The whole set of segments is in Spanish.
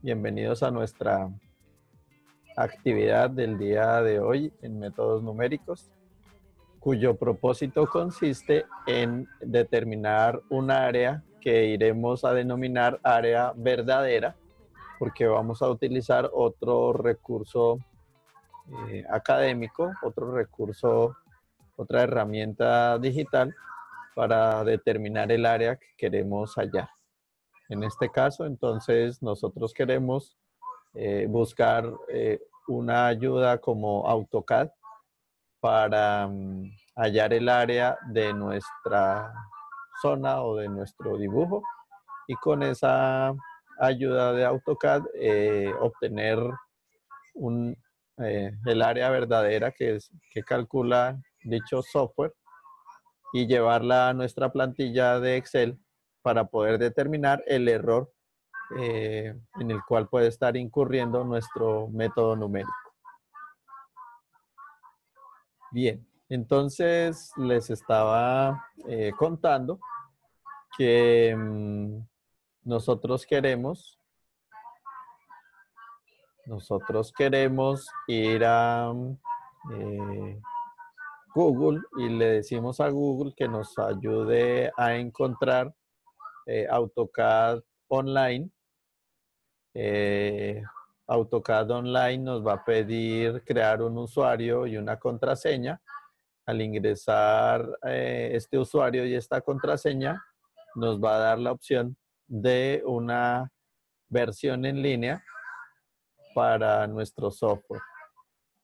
Bienvenidos a nuestra actividad del día de hoy en métodos numéricos, cuyo propósito consiste en determinar un área que iremos a denominar área verdadera, porque vamos a utilizar otro recurso académico, otro recurso, otra herramienta digital para determinar el área que queremos hallar. En este caso, entonces, nosotros queremos buscar una ayuda como AutoCAD para hallar el área de nuestra zona o de nuestro dibujo, y con esa ayuda de AutoCAD obtener el área verdadera que calcula dicho software y llevarla a nuestra plantilla de Excel para poder determinar el error en el cual puede estar incurriendo nuestro método numérico. Bien, entonces les estaba contando que nosotros queremos ir a Google y le decimos a Google que nos ayude a encontrar AutoCAD Online. AutoCAD Online nos va a pedir crear un usuario y una contraseña. Al ingresar este usuario y esta contraseña, nos va a dar la opción de una versión en línea para nuestro software.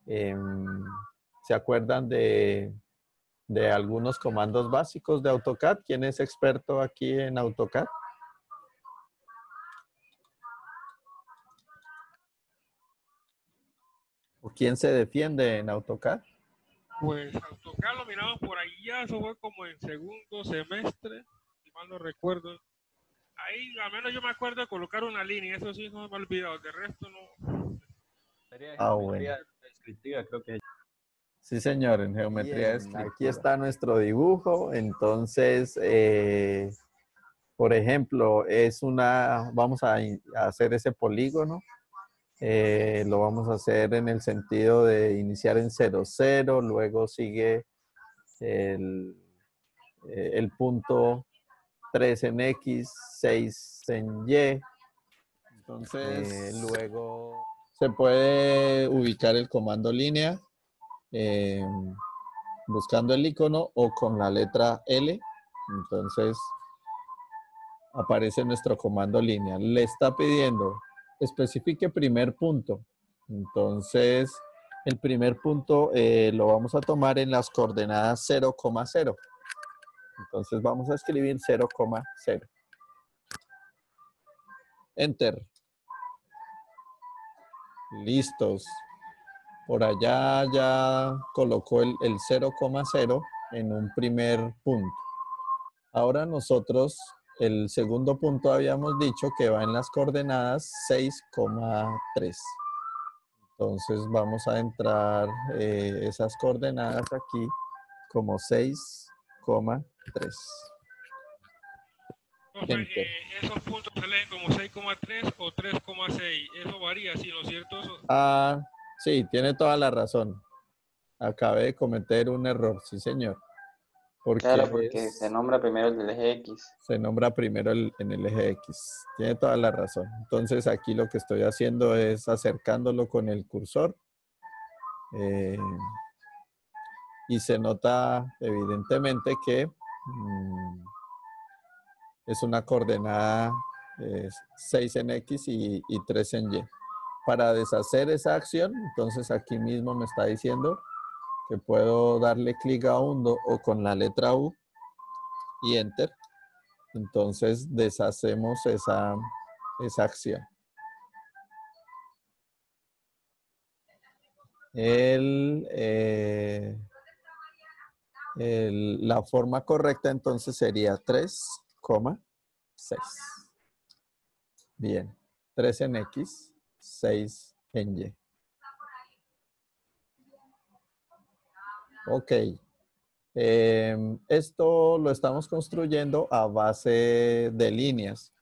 ¿Se acuerdan de algunos comandos básicos de AutoCAD? ¿Quién es experto aquí en AutoCAD? ¿O quién se defiende en AutoCAD? Pues AutoCAD lo miramos por ahí ya, eso fue como en segundo semestre, si mal no recuerdo. Ahí al menos yo me acuerdo de colocar una línea, eso sí no me he olvidado, de resto no. Bueno. Descriptiva, creo que. Sí, señor, en geometría descriptiva. Aquí está nuestro dibujo. Entonces, por ejemplo, vamos a hacer ese polígono. Lo vamos a hacer en el sentido de iniciar en 0, 0, luego sigue el punto 3 en X, 6 en Y. Entonces, luego se puede ubicar el comando línea buscando el icono o con la letra L. Entonces, aparece nuestro comando línea. Le está pidiendo especifique primer punto. Entonces, el primer punto lo vamos a tomar en las coordenadas 0,0. Entonces, vamos a escribir 0,0. Enter. Listos. Por allá ya colocó el 0,0 en un primer punto. Ahora nosotros, el segundo punto habíamos dicho que va en las coordenadas 6,3. Entonces vamos a entrar esas coordenadas aquí como 6,3. O sea, esos puntos se leen como 6,3 o 3,6, eso varía, ¿sí, no es cierto? Eso... Sí, tiene toda la razón. Acabé de cometer un error, sí señor. Claro, porque se nombra primero el del eje X. Se nombra primero en el eje X. Tiene toda la razón. Entonces aquí lo que estoy haciendo es acercándolo con el cursor. Y se nota evidentemente que es una coordenada 6 en X y 3 en Y. Para deshacer esa acción, entonces aquí mismo me está diciendo que puedo darle clic a uno o con la letra U y Enter. Entonces deshacemos esa acción. La forma correcta entonces sería 3,6. Bien, 3 en X, 6 en Y. Ok. Esto lo estamos construyendo a base de líneas.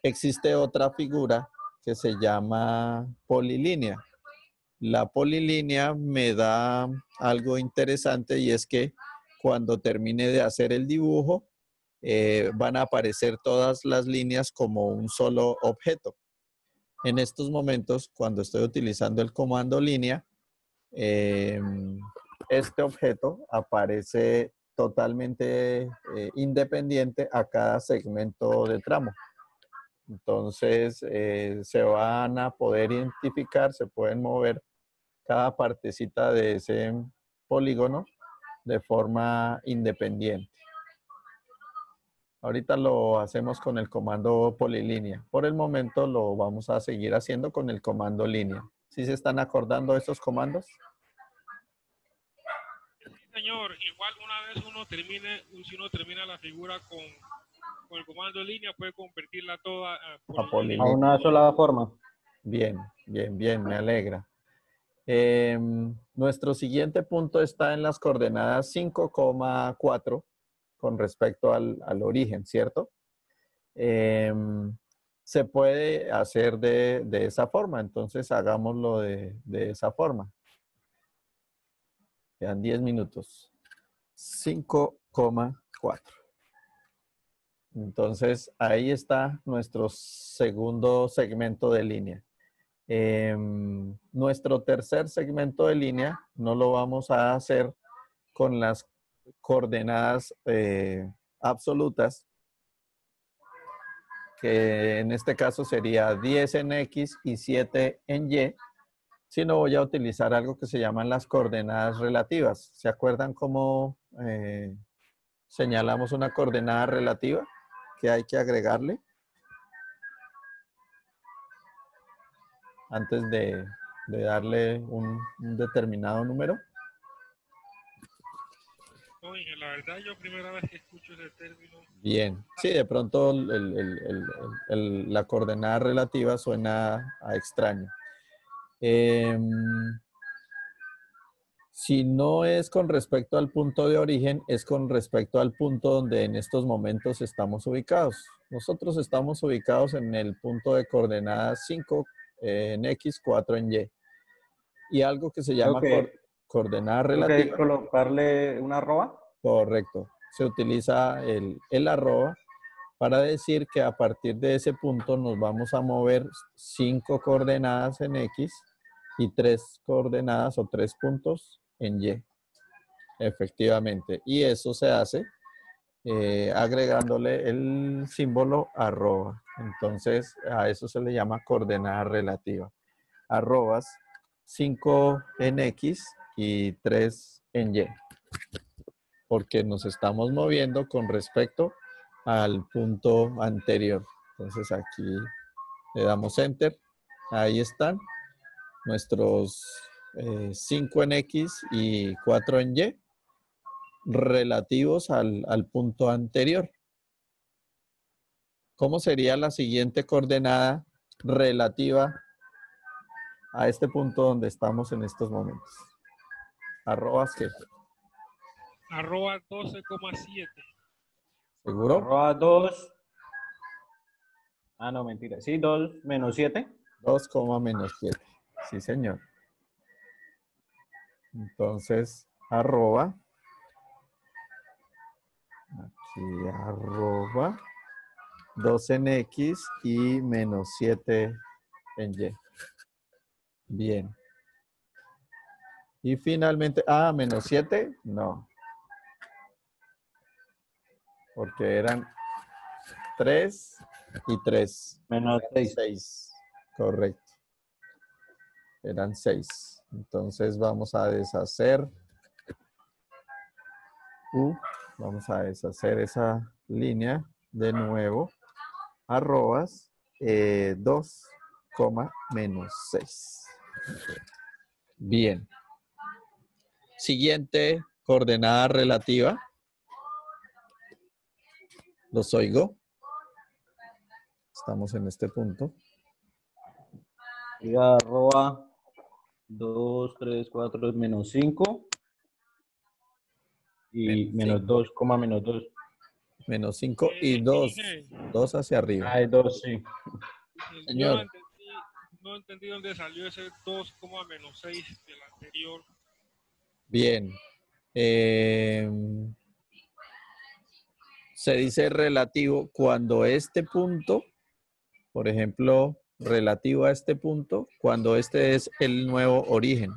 Existe otra figura que se llama polilínea. La polilínea me da algo interesante y es que cuando termine de hacer el dibujo, van a aparecer todas las líneas como un solo objeto. En estos momentos, cuando estoy utilizando el comando línea, este objeto aparece totalmente independiente a cada segmento de tramo. Entonces, se van a poder identificar, se pueden mover cada partecita de ese polígono de forma independiente. Ahorita lo hacemos con el comando polilínea. Por el momento lo vamos a seguir haciendo con el comando línea. ¿Sí se están acordando de estos comandos? Sí, señor. Igual una vez si uno termina la figura con el comando en línea, puede convertirla toda A polilínea. A una sola forma. Bien, bien, bien, me alegra. Nuestro siguiente punto está en las coordenadas 5,4 con respecto al origen, ¿cierto? Se puede hacer de esa forma, entonces hagámoslo de esa forma. Quedan 10 minutos. 5,4. Entonces, ahí está nuestro segundo segmento de línea. Nuestro tercer segmento de línea no lo vamos a hacer con las coordenadas absolutas, que en este caso sería 10 en X y 7 en Y, sino voy a utilizar algo que se llaman las coordenadas relativas. ¿Se acuerdan cómo señalamos una coordenada relativa que hay que agregarle antes de darle un determinado número? Oye, la verdad, yo primera vez que escucho ese término. Bien, sí, de pronto la coordenada relativa suena a extraño. Si no es con respecto al punto de origen, es con respecto al punto donde en estos momentos estamos ubicados. Nosotros estamos ubicados en el punto de coordenadas 5 en X, 4 en Y. Y algo que se llama coordenada relativa. ¿Tengo que colocarle una arroba? Correcto. Se utiliza el arroba para decir que a partir de ese punto nos vamos a mover 5 coordenadas en X y 3 coordenadas o 3 puntos en Y. Efectivamente. Y eso se hace agregándole el símbolo arroba. Entonces, a eso se le llama coordenada relativa. Arrobas 5 en X y 3 en Y. Porque nos estamos moviendo con respecto al punto anterior. Entonces aquí le damos Enter. Ahí están nuestros 5 en X y 4 en Y relativos al punto anterior. ¿Cómo sería la siguiente coordenada relativa a este punto donde estamos en estos momentos? ¿Arrobas qué? Arroba 12,7. ¿Seguro? Arroba 2. Ah, no, mentira. Sí, 2 menos 7. 2, menos 7. Sí, señor. Entonces, arroba. Aquí arroba 2 en X y menos 7 en Y. Bien. Y finalmente, menos 7, no. Porque eran 3 y 3. Menos 6. 6. Correcto. Eran 6. Entonces vamos a deshacer. Vamos a deshacer esa línea de nuevo. Arrobas 2, menos 6. Bien. Siguiente coordenada relativa. Los oigo. Estamos en este punto. Y arroba 2, 3, 4 menos 5. Y menos 2, menos 2. Menos 5 y 2. 2 hacia arriba. Ah, 2, sí. Señor. no entendí dónde salió ese 2, menos 6 del anterior. Bien. Se dice relativo cuando este punto, por ejemplo, relativo a este punto, cuando este es el nuevo origen.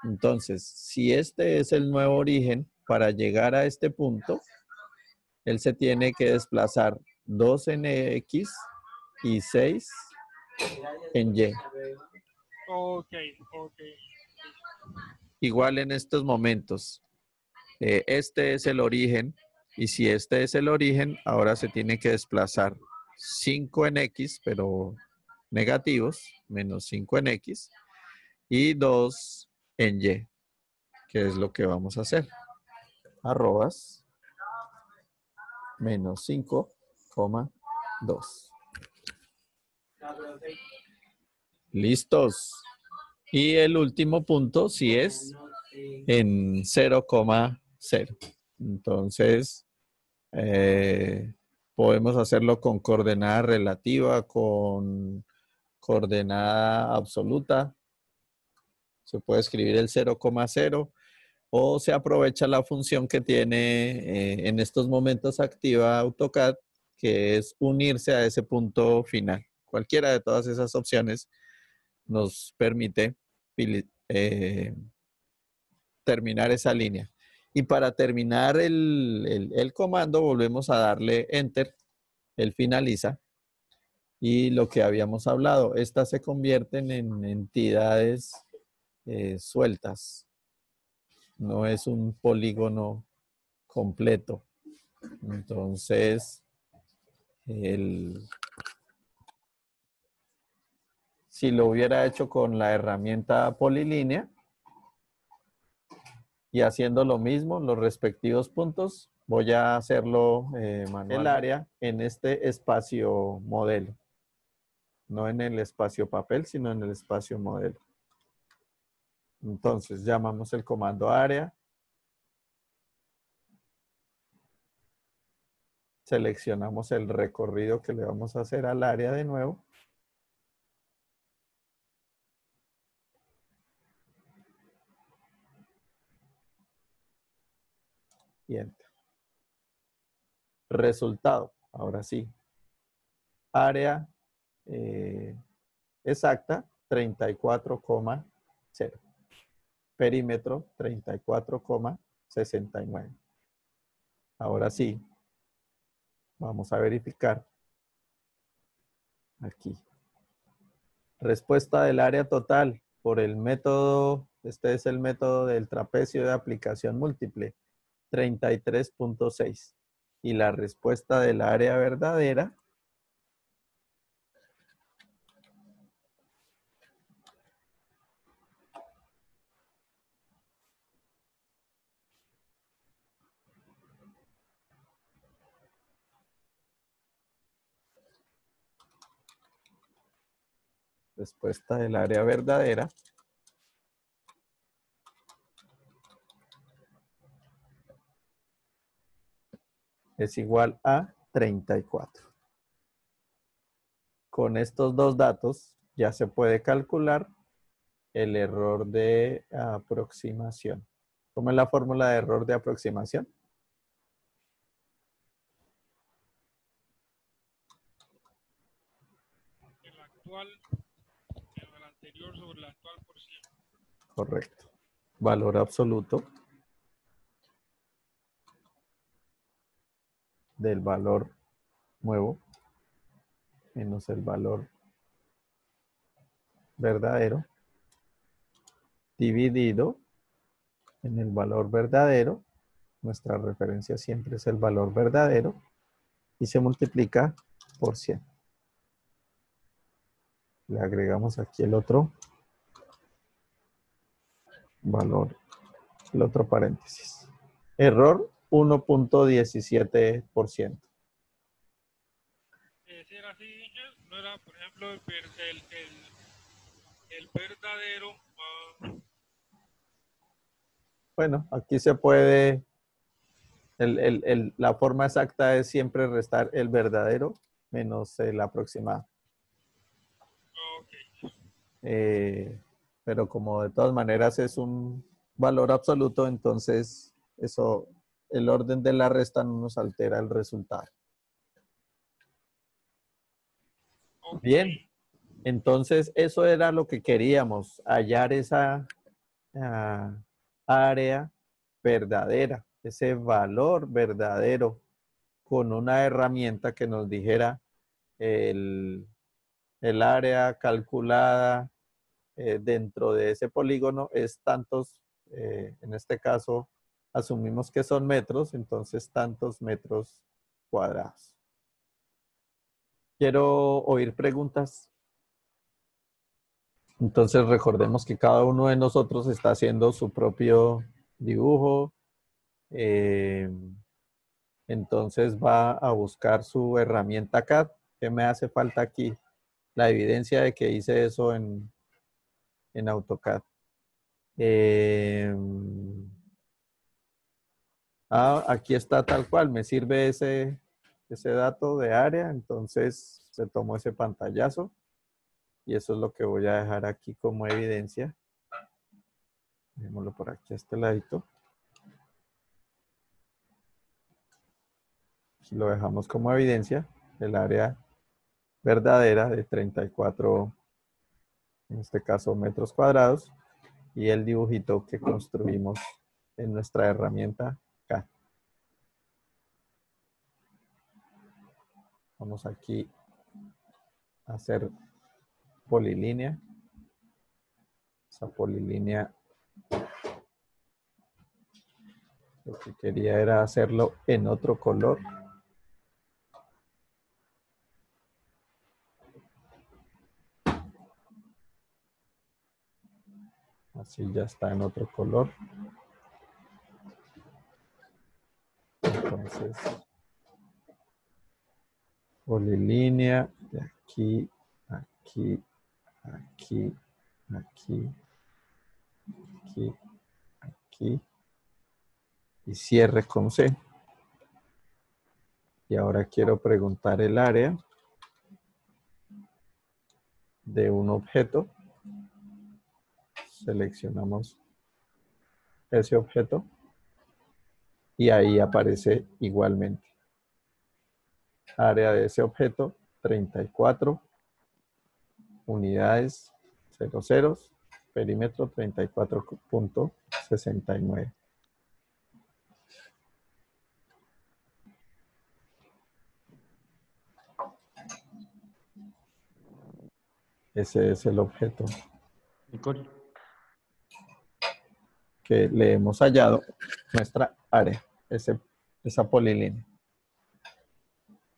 Entonces, si este es el nuevo origen, para llegar a este punto, él se tiene que desplazar 2 en X y 6 en Y. Ok. Igual en estos momentos, este es el origen, y si este es el origen, ahora se tiene que desplazar 5 en X, pero negativos, menos 5 en X, y 2 en Y, que es lo que vamos a hacer. Arrobas menos 5,2. Listos. Y el último punto sí es en 0,0. Entonces, podemos hacerlo con coordenada relativa, con coordenada absoluta. Se puede escribir el 0,0 o se aprovecha la función que tiene en estos momentos activa AutoCAD, que es unirse a ese punto final. Cualquiera de todas esas opciones nos permite terminar esa línea. Y para terminar el comando, volvemos a darle Enter. Él finaliza. Y lo que habíamos hablado, estas se convierten en entidades sueltas. No es un polígono completo. Entonces, si lo hubiera hecho con la herramienta polilínea y haciendo lo mismo, los respectivos puntos, voy a hacerlo manual. El área en este espacio modelo. No en el espacio papel, sino en el espacio modelo. Entonces, llamamos el comando área. Seleccionamos el recorrido que le vamos a hacer al área de nuevo. Y enter. Resultado. Ahora sí. Área exacta 34,0. Perímetro 34,69. Ahora sí. Vamos a verificar. Aquí. Respuesta del área total por el método, este es el método del trapecio de aplicación múltiple, 33,6. Y la respuesta del área verdadera, es igual a 34. Con estos dos datos ya se puede calcular el error de aproximación. ¿Cómo es la fórmula de error de aproximación? El actual, el anterior sobre el actual por 100. Correcto. Valor absoluto del valor nuevo menos el valor verdadero dividido en el valor verdadero. Nuestra referencia siempre es el valor verdadero y se multiplica por 100. Le agregamos aquí el otro valor, el otro paréntesis. Error 1,17%. Si era así, no era, por ejemplo, el verdadero más... Bueno, aquí se puede, la forma exacta es siempre restar el verdadero menos el aproximado. Ok. pero como de todas maneras es un valor absoluto, entonces eso, el orden de la resta no nos altera el resultado. Ok. Bien, entonces eso era lo que queríamos, hallar esa área verdadera, ese valor verdadero con una herramienta que nos dijera el, el área calculada dentro de ese polígono es tantos, en este caso asumimos que son metros, entonces tantos metros cuadrados. Quiero oír preguntas. Entonces recordemos que cada uno de nosotros está haciendo su propio dibujo. Entonces va a buscar su herramienta CAD. ¿Qué me hace falta aquí? La evidencia de que hice eso en AutoCAD. Aquí está tal cual. Me sirve ese dato de área. Entonces se tomó ese pantallazo. Y eso es lo que voy a dejar aquí como evidencia. Dejémoslo por aquí a este ladito. Aquí lo dejamos como evidencia del área verdadera de 34, en este caso, metros cuadrados. Y el dibujito que construimos en nuestra herramienta CAD. Vamos aquí a hacer polilínea. Esa polilínea lo que quería era hacerlo en otro color. Así ya está en otro color. Entonces, polilínea de aquí, aquí, aquí, aquí, aquí, aquí. Y cierre con C. Y ahora quiero preguntar el área de un objeto. Seleccionamos ese objeto y ahí aparece igualmente. Área de ese objeto, 34 unidades 00, perímetro 34.69. Ese es el objeto Nicole. que le hemos hallado nuestra área, esa polilínea.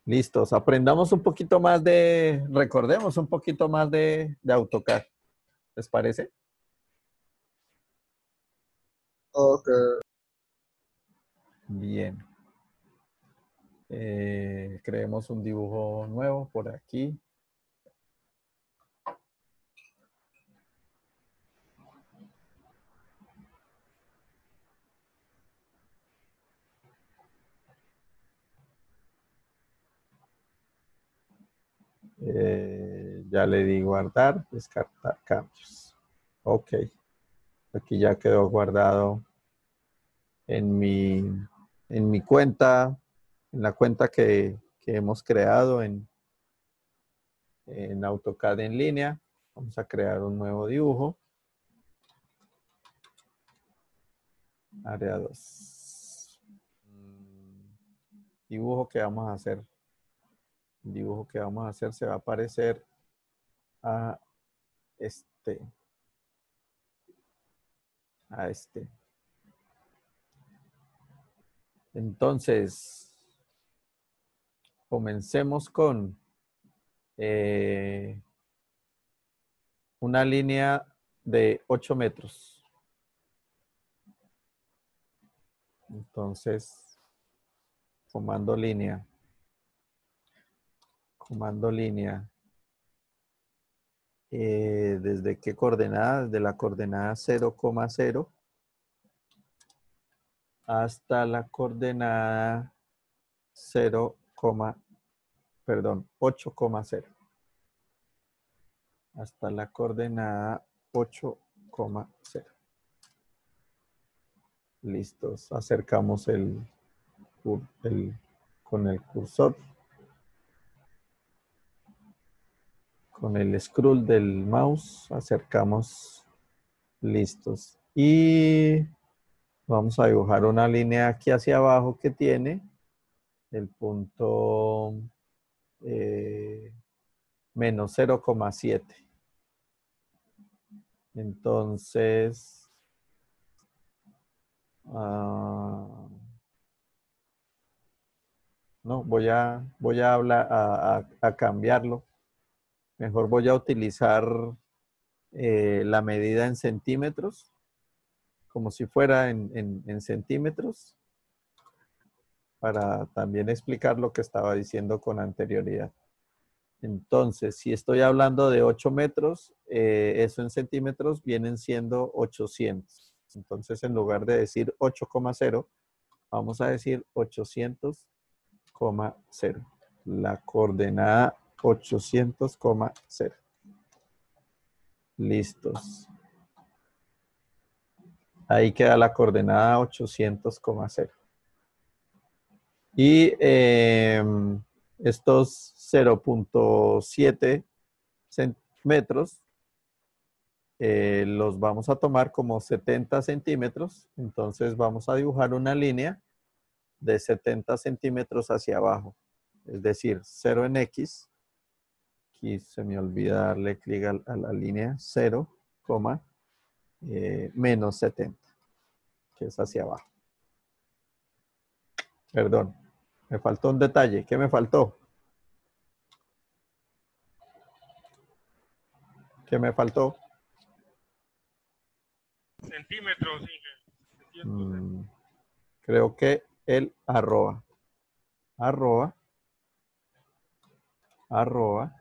Listos, aprendamos un poquito más recordemos un poquito más de AutoCAD. ¿Les parece? Ok. Bien. Creemos un dibujo nuevo por aquí. Ya le di guardar, descartar cambios. Ok. Aquí ya quedó guardado en mi cuenta, en la cuenta que hemos creado en AutoCAD en línea. Vamos a crear un nuevo dibujo. Área 2. Dibujo que vamos a hacer. El dibujo que vamos a hacer se va a parecer a este. Entonces, comencemos con una línea de 8 metros. Entonces, comando línea. ¿Desde qué coordenada? Desde la coordenada 0,0 hasta la coordenada 8,0. hasta la coordenada 8,0. Listos. Acercamos con el cursor, con el scroll del mouse, acercamos. Listos. Y vamos a dibujar una línea aquí hacia abajo que tiene el punto menos 0,7. Entonces, no, voy a hablar, a cambiarlo. Mejor voy a utilizar la medida en centímetros, como si fuera en centímetros, para también explicar lo que estaba diciendo con anterioridad. Entonces, si estoy hablando de 8 metros, eso en centímetros vienen siendo 800. Entonces, en lugar de decir 8,0, vamos a decir 800,0. La coordenada 800,0. Listos. Ahí queda la coordenada 800,0. Y estos 0,7 metros los vamos a tomar como 70 centímetros. Entonces vamos a dibujar una línea de 70 centímetros hacia abajo. Es decir, 0 en X. Aquí se me olvida darle clic a la línea 0, menos 70, que es hacia abajo. Perdón, me faltó un detalle. ¿Qué me faltó? ¿Qué me faltó? Centímetros, Inge. Creo que el arroba. Arroba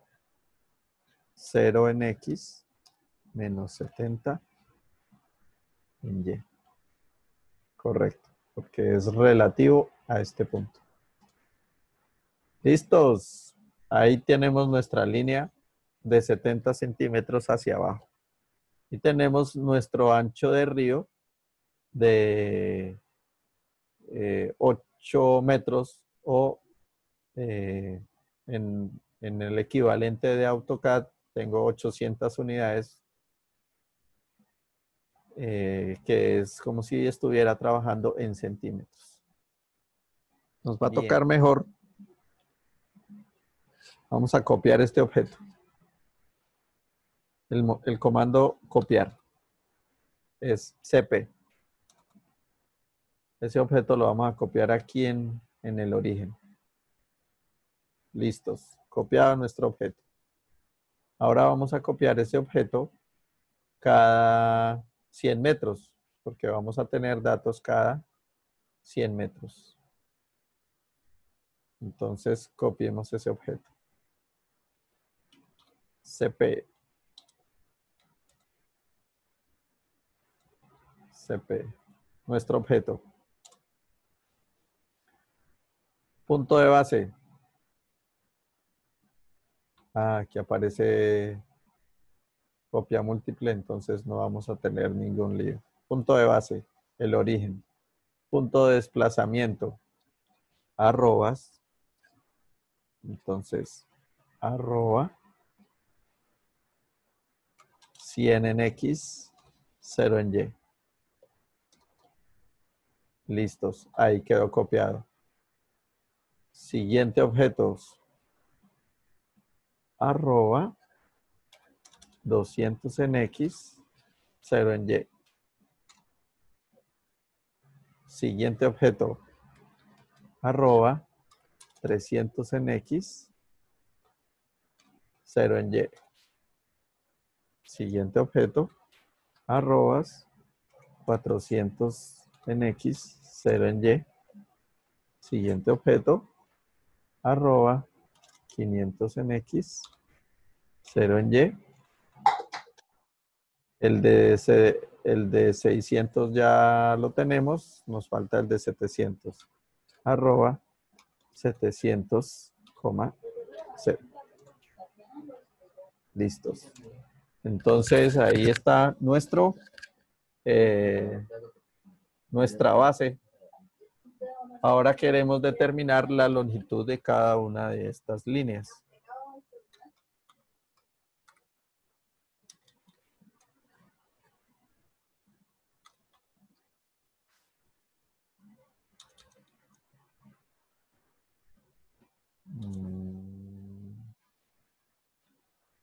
0 en X menos 70 en Y. Correcto, porque es relativo a este punto. ¿Listos? Ahí tenemos nuestra línea de 70 centímetros hacia abajo. Y tenemos nuestro ancho de río de 8 metros o en el equivalente de AutoCAD tengo 800 unidades, que es como si estuviera trabajando en centímetros. Nos va a tocar mejor. Vamos a copiar este objeto. El comando copiar es CP. Ese objeto lo vamos a copiar aquí en el origen. Listos. Copiado nuestro objeto. Ahora vamos a copiar ese objeto cada 100 metros, porque vamos a tener datos cada 100 metros. Entonces, copiemos ese objeto. CP. Nuestro objeto. Punto de base. Aquí aparece copia múltiple, entonces no vamos a tener ningún lío. Punto de base, el origen. Punto de desplazamiento, arrobas. Entonces, arroba 100 en X, 0 en Y. Listos, ahí quedó copiado. Siguiente objetos. Arroba 200 en X, 0 en Y. Siguiente objeto. Arroba 300 en X, 0 en Y. Siguiente objeto. Arrobas 400 en X, 0 en Y. Siguiente objeto. Arroba 500 en X, 0 en Y. El de 600 ya lo tenemos, nos falta el de 700. Arroba 700,0. Listos. Entonces ahí está nuestra base. Ahora queremos determinar la longitud de cada una de estas líneas.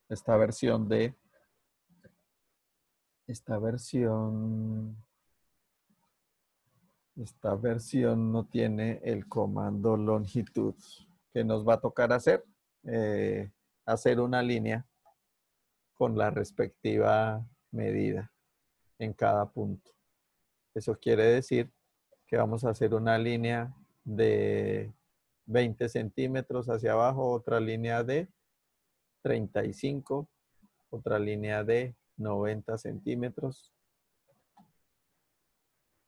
Esta versión no tiene el comando longitud. ¿Qué nos va a tocar hacer? Hacer una línea con la respectiva medida en cada punto. Eso quiere decir que vamos a hacer una línea de 20 centímetros hacia abajo, otra línea de 35, otra línea de 90 centímetros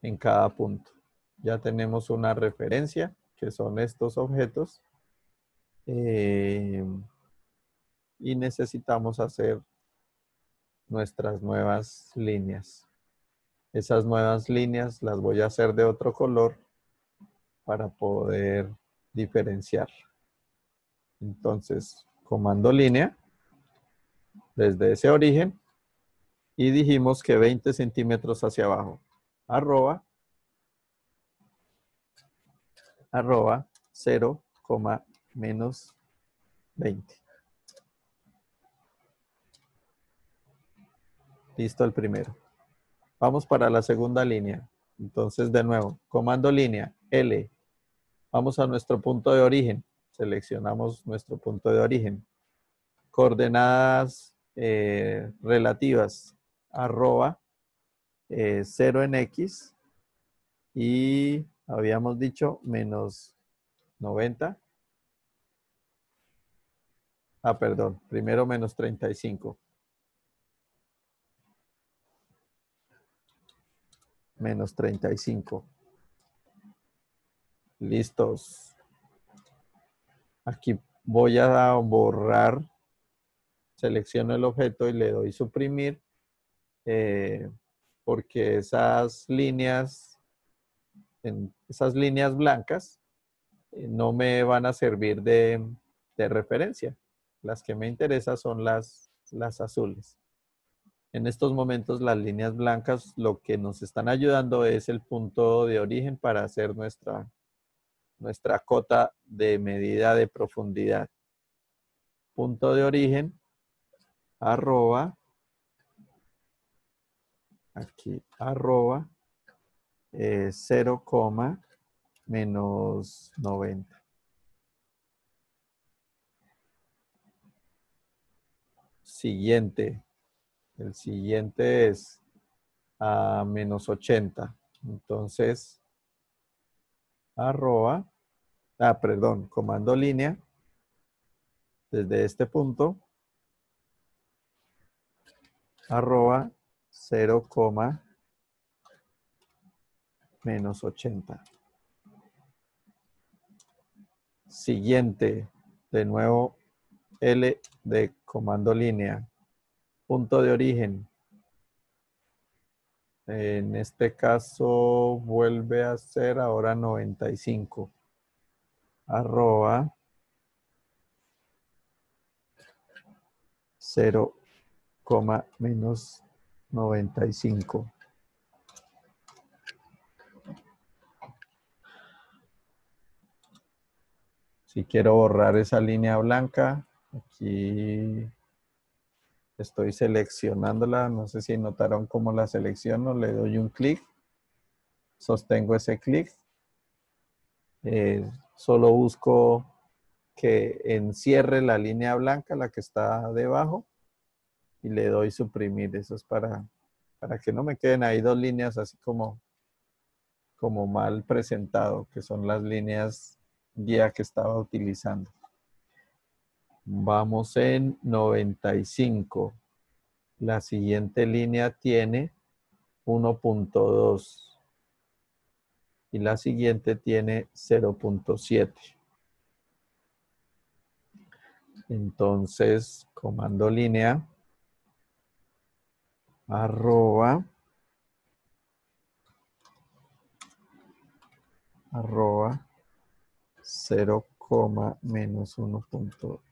en cada punto. Ya tenemos una referencia, que son estos objetos, y necesitamos hacer nuestras nuevas líneas. Esas nuevas líneas las voy a hacer de otro color para poder diferenciar. Entonces, comando línea desde ese origen y dijimos que 20 centímetros hacia abajo. Arroba 0, menos 20. Listo el primero. Vamos para la segunda línea. Entonces, de nuevo, comando línea, L. Vamos a nuestro punto de origen. Seleccionamos nuestro punto de origen. Coordenadas relativas, arroba 0 en X y habíamos dicho menos 90. Perdón, primero menos 35. Menos 35. Listos. Aquí voy a borrar. Selecciono el objeto y le doy suprimir. Porque esas líneas blancas no me van a servir de referencia. Las que me interesan son las azules. En estos momentos las líneas blancas lo que nos están ayudando es el punto de origen para hacer nuestra cota de medida de profundidad. Punto de origen, arroba, aquí, arroba, 0, menos 90. Siguiente. El siguiente es a menos 80. Entonces, arroba, perdón, comando línea, desde este punto, arroba 0, menos 80. Siguiente, de nuevo, L de comando línea, punto de origen. En este caso vuelve a ser ahora 95. Arroba 0, menos 95. Si quiero borrar esa línea blanca, aquí estoy seleccionándola. No sé si notaron cómo la selecciono. Le doy un clic. Sostengo ese clic. Solo busco que encierre la línea blanca, la que está debajo, y le doy suprimir. Eso es para que no me queden ahí dos líneas así como mal presentado, que son las líneas guía que estaba utilizando. Vamos en 95. La siguiente línea tiene 1.2 y la siguiente tiene 0.7. Entonces, comando línea, arroba 0, menos 1 punto.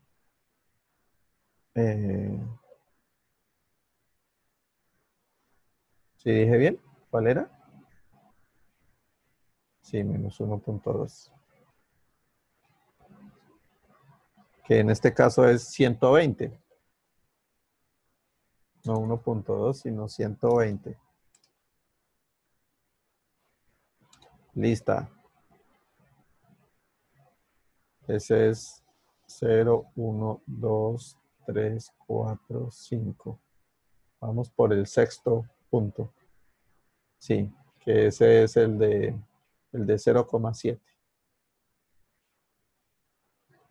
¿Sí dije bien? ¿Cuál era? Sí, menos 1.2. Que en este caso es 120. No 1.2, sino 120. Lista. Ese es 0, 1, 2, 3, 4, 5. Vamos por el sexto punto. Sí, que ese es el de 0,7.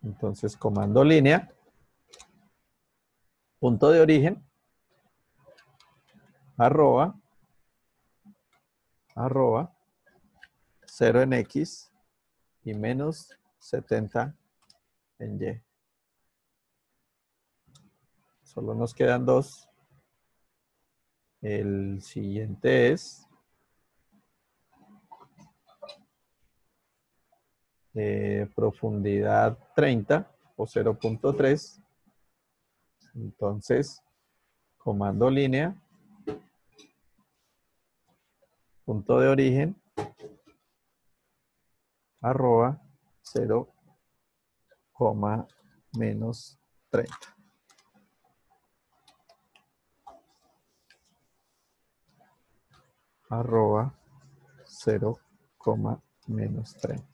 Entonces, comando línea, punto de origen, arroba 0 en X y menos 70 en Y. Solo nos quedan dos. El siguiente es profundidad 30 o 0.3. Entonces, comando línea, punto de origen, arroba 0, menos 30. Arroba 0, menos 30.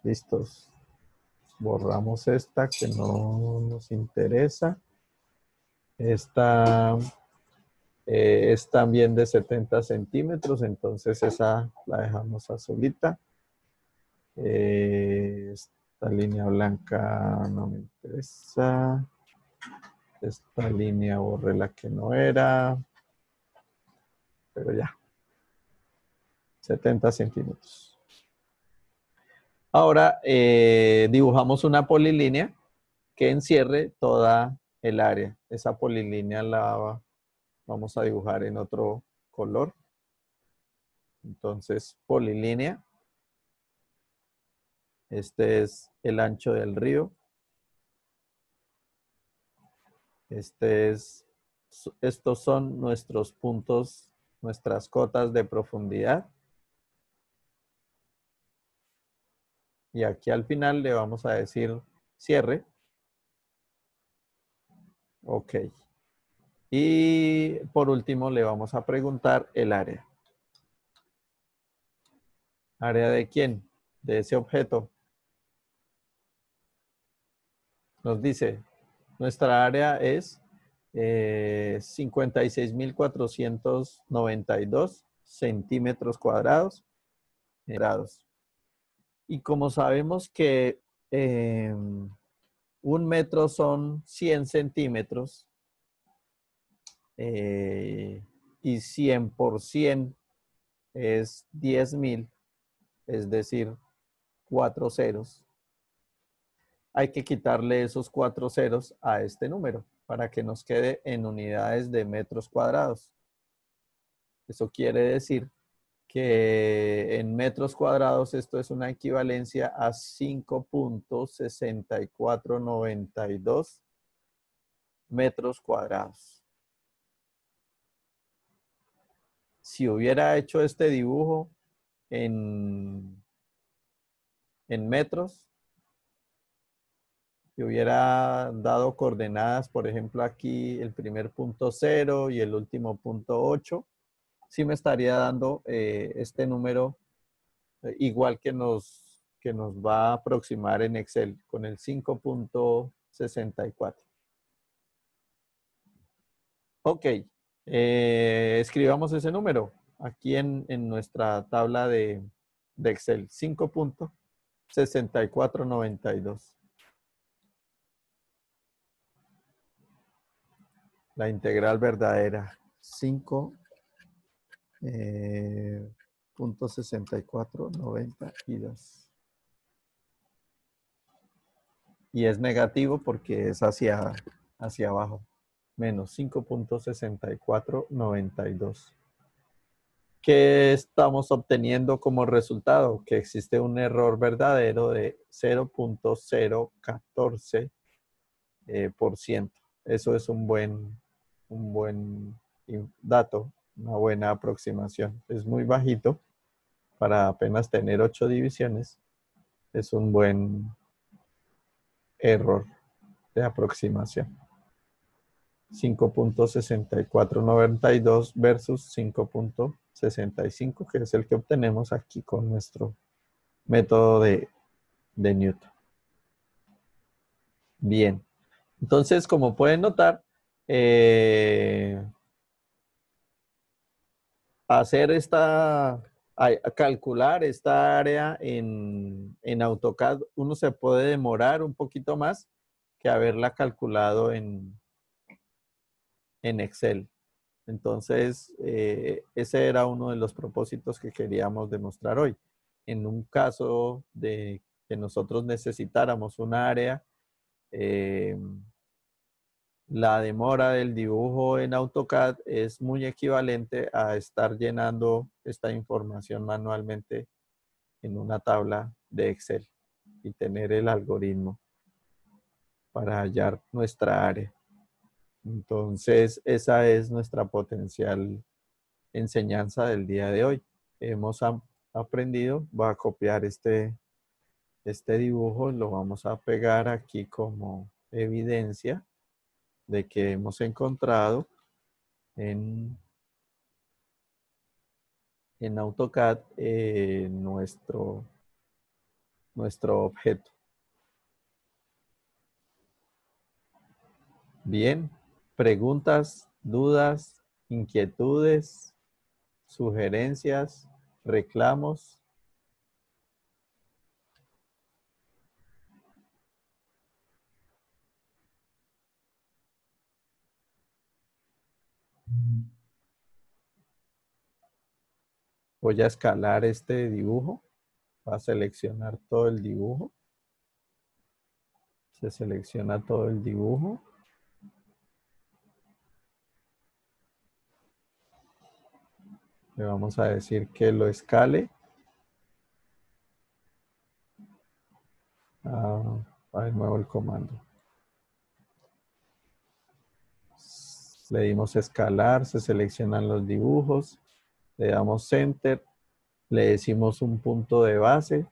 Listos. Borramos esta que no nos interesa. Esta es también de 70 centímetros, entonces esa la dejamos azulita. Esta línea blanca no me interesa. Esta línea borré la que no era. Pero ya. 70 centímetros. Ahora dibujamos una polilínea que encierre toda el área. Esa polilínea la vamos a dibujar en otro color. Entonces, polilínea. Este es el ancho del río. Estos son nuestros puntos, nuestras cotas de profundidad. Y aquí al final le vamos a decir cierre. Ok. Y por último le vamos a preguntar el área. ¿Área de quién? De ese objeto. Nos dice, nuestra área es 56.492 centímetros cuadrados. Y como sabemos que 1 metro son 100 centímetros y 100 por 100 es 10.000, es decir, 4 ceros. Hay que quitarle esos 4 ceros a este número para que nos quede en unidades de metros cuadrados. Eso quiere decir que en metros cuadrados esto es una equivalencia a 5.6492 metros cuadrados. Si hubiera hecho este dibujo en metros, si hubiera dado coordenadas, por ejemplo, aquí el primer punto 0 y el último punto 8, sí me estaría dando este número igual que nos va a aproximar en Excel con el 5.64. Ok, escribamos ese número aquí en nuestra tabla de Excel, 5.6492. La integral verdadera, 5.6492. Y es negativo porque es hacia abajo. Menos 5.6492. ¿Qué estamos obteniendo como resultado? Que existe un error verdadero de 0.014%. Eso es un buen dato, una buena aproximación. Es muy bajito para apenas tener 8 divisiones. Es un buen error de aproximación. 5.6492 versus 5.65, que es el que obtenemos aquí con nuestro método de Newton. Bien, entonces como pueden notar, calcular esta área en AutoCAD, uno se puede demorar un poquito más que haberla calculado en Excel. Entonces, ese era uno de los propósitos que queríamos demostrar hoy. En un caso de que nosotros necesitáramos un área, la demora del dibujo en AutoCAD es muy equivalente a estar llenando esta información manualmente en una tabla de Excel y tener el algoritmo para hallar nuestra área. Entonces, esa es nuestra potencial enseñanza del día de hoy. Hemos aprendido, voy a copiar este dibujo, lo vamos a pegar aquí como evidencia de que hemos encontrado en AutoCAD nuestro objeto. Bien, preguntas, dudas, inquietudes, sugerencias, reclamos. Voy a escalar este dibujo. Va a seleccionar todo el dibujo. Se selecciona todo el dibujo. Le vamos a decir que lo escale. Va de nuevo el comando. Le dimos escalar, se seleccionan los dibujos. Le damos Enter. Le decimos un punto de base.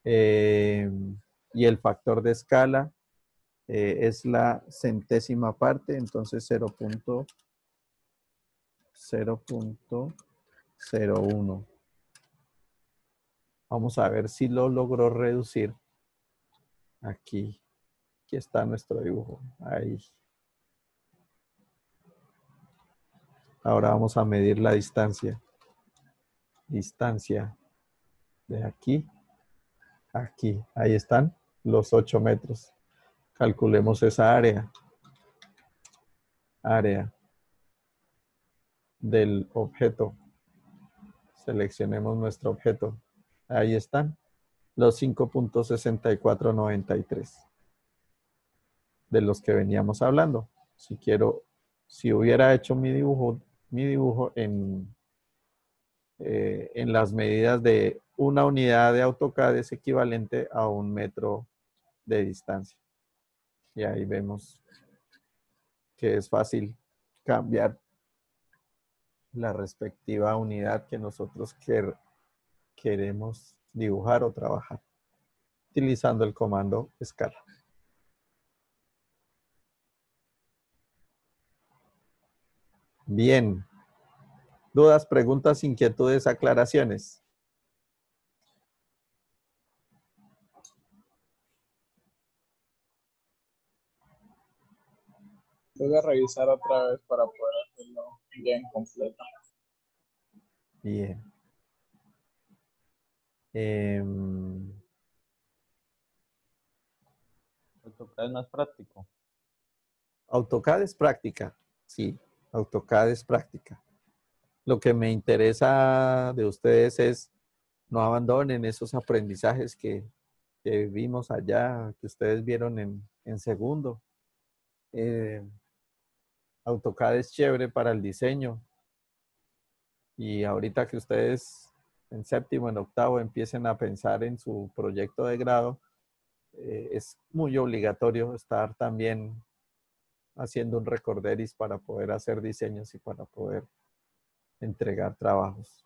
Y el factor de escala es la centésima parte, entonces 0.01. Vamos a ver si lo logró reducir. Aquí está nuestro dibujo. Ahí. Ahora vamos a medir la distancia. Distancia de aquí a aquí. Ahí están los 8 metros. Calculemos esa área. Área del objeto. Seleccionemos nuestro objeto. Ahí están los 5.6493 de los que veníamos hablando. Si hubiera hecho mi dibujo en las medidas de una unidad de AutoCAD es equivalente a 1 metro de distancia. Y ahí vemos que es fácil cambiar la respectiva unidad que nosotros queremos dibujar o trabajar utilizando el comando escala. Bien. ¿Dudas, preguntas, inquietudes, aclaraciones? Voy a revisar otra vez para poder hacerlo bien completo. Bien. AutoCAD es más práctico. AutoCAD es práctica. Sí, AutoCAD es práctica. Lo que me interesa de ustedes es no abandonen esos aprendizajes que que vimos allá, que ustedes vieron en segundo. AutoCAD es chévere para el diseño. Y ahorita que ustedes en séptimo, en octavo empiecen a pensar en su proyecto de grado, es muy obligatorio estar también haciendo un recorderis para poder hacer diseños y para poder entregar trabajos.